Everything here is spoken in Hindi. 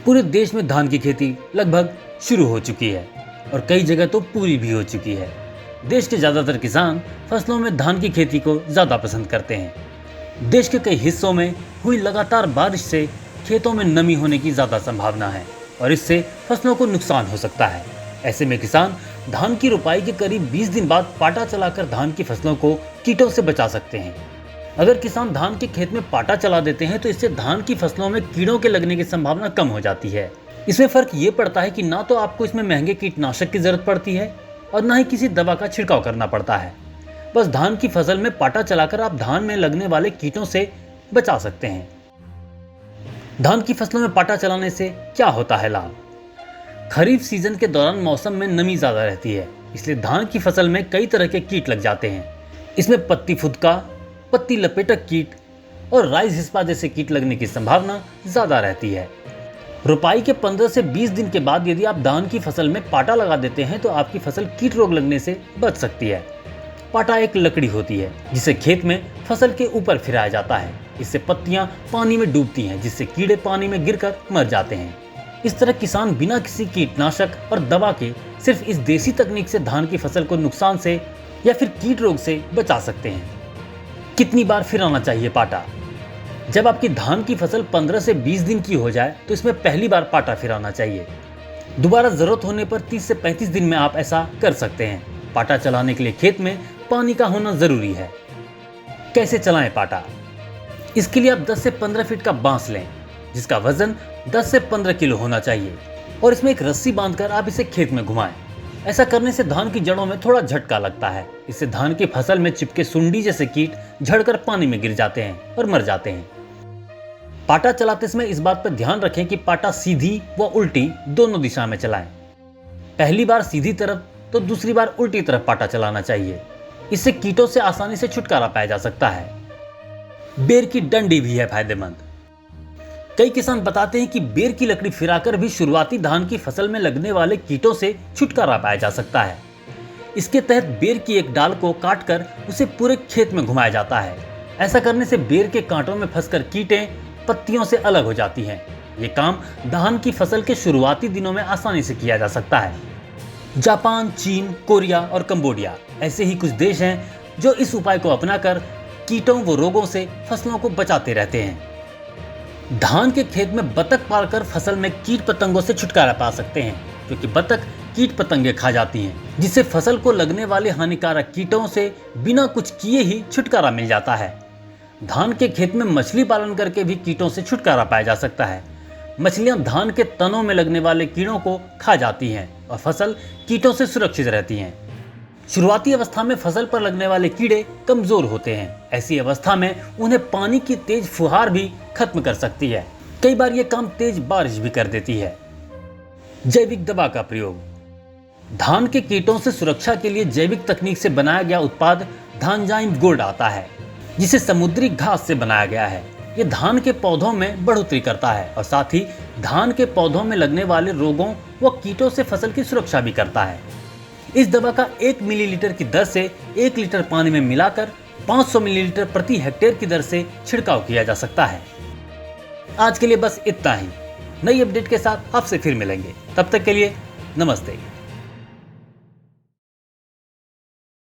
पूरे देश में धान की खेती लगभग शुरू हो चुकी है और कई जगह तो पूरी भी हो चुकी है। देश के ज़्यादातर किसान फसलों में धान की खेती को ज़्यादा पसंद करते हैं। देश के कई हिस्सों में हुई लगातार बारिश से खेतों में नमी होने की ज़्यादा संभावना है और इससे फसलों को नुकसान हो सकता है। ऐसे में किसान धान की रोपाई के करीब 20 दिन बाद पाटा चलाकर धान की फसलों को कीटों से बचा सकते हैं। अगर किसान धान के खेत में पाटा चला देते हैं तो इससे धान की फसलों में कीड़ों के लगने की संभावना कम हो जाती है। इसमें फर्क ये पड़ता है कि ना तो आपको इसमें महंगे कीटनाशक की जरूरत पड़ती है और ना ही किसी दवा का छिड़काव करना पड़ता है। बस धान की फसल में पाटा चलाकर आप धान में लगने वाले कीटों से बचा सकते हैं। धान की फसलों में पाटा चलाने से क्या होता है लाभ? खरीफ सीजन के दौरान मौसम में नमी ज्यादा रहती है, इसलिए धान की फसल में कई तरह के कीट लग जाते हैं। इसमें पत्ती फुदका, पत्ती लपेटक कीट और राइस हिस्पा जैसे कीट लगने की संभावना ज्यादा रहती है। रोपाई के 15 से 20 दिन के बाद यदि आप धान की फसल में पाटा लगा देते हैं तो आपकी फसल कीट रोग लगने से बच सकती है। पाटा एक लकड़ी होती है जिसे खेत में फसल के ऊपर फिराया जाता है। इससे पत्तियां पानी में डूबती हैं, जिससे कीड़े पानी में गिरकर मर जाते हैं। इस तरह किसान बिना किसी कीटनाशक और दवा के सिर्फ इस देसी तकनीक से धान की फसल को नुकसान से या फिर कीट रोग से बचा सकते हैं। कितनी बार फिराना चाहिए पाटा? जब आपकी धान की फसल 15 से 20 दिन की हो जाए तो इसमें पहली बार पाटा फिराना चाहिए। दोबारा जरूरत होने पर 30 से 35 दिन में आप ऐसा कर सकते हैं। पाटा चलाने के लिए खेत में पानी का होना जरूरी है। कैसे चलाएं पाटा? इसके लिए आप 10 से 15 फीट का बांस लें जिसका वजन 10 से 15 किलो होना चाहिए और इसमें एक रस्सी बांधकर आप इसे खेत में घुमाएं। ऐसा करने से धान की जड़ों में थोड़ा झटका लगता है। इससे धान की फसल में चिपके सुंडी जैसे कीट झड़कर पानी में गिर जाते हैं और मर जाते हैं। पाटा चलाते समय इस बात पर ध्यान रखें कि पाटा सीधी व उल्टी दोनों दिशा में चलाएं। पहली बार सीधी तरफ तो दूसरी बार उल्टी तरफ पाटा चलाना चाहिए। इससे कीटों से आसानी से छुटकारा पाया जा सकता है। बेर की डंडी भी है फायदेमंद। कई किसान बताते हैं कि बेर की लकड़ी फिराकर भी शुरुआती धान की फसल में लगने वाले कीटों से छुटकारा पाया जा सकता है। इसके तहत बेर की एक डाल को काटकर उसे पूरे खेत में घुमाया जाता है। ऐसा करने से बेर के कांटों में फंसकर कीटें पत्तियों से अलग हो जाती हैं। ये काम धान की फसल के शुरुआती दिनों में आसानी से किया जा सकता है। जापान, चीन, कोरिया और कंबोडिया ऐसे ही कुछ देश हैं जो इस उपाय को अपनाकर कीटों व रोगों से फसलों को बचाते रहते हैं। धान के खेत में बतख पालकर फसल में कीट पतंगों से छुटकारा पा सकते हैं, क्योंकि बतख कीट पतंगे खा जाती हैं, जिससे फसल को लगने वाले हानिकारक कीटों से बिना कुछ किए ही छुटकारा मिल जाता है। धान के खेत में मछली पालन करके भी कीटों से छुटकारा पाया जा सकता है। मछलियां धान के तनों में लगने वाले कीड़ों को खा जाती हैं और फसल कीटों से सुरक्षित रहती हैं। शुरुआती अवस्था में फसल पर लगने वाले कीड़े कमजोर होते हैं। ऐसी अवस्था में उन्हें पानी की तेज फुहार भी खत्म कर सकती है। कई बार ये काम तेज बारिश भी कर देती है। जैविक दवा का प्रयोग। धान के कीटों से सुरक्षा के लिए जैविक तकनीक से बनाया गया उत्पाद धानजाइम गोल्ड आता है, जिसे समुद्री घास से बनाया गया है। ये धान के पौधों में बढ़ोतरी करता है और साथ ही धान के पौधों में लगने वाले रोगों व कीटों से फसल की सुरक्षा भी करता है। इस दवा का 1 मिलीलीटर की दर से 1 लीटर पानी में मिलाकर 500 मिलीलीटर प्रति हेक्टेयर की दर से छिड़काव किया जा सकता है। आज के लिए बस इतना ही। नई अपडेट के साथ आपसे फिर मिलेंगे। तब तक के लिए नमस्ते।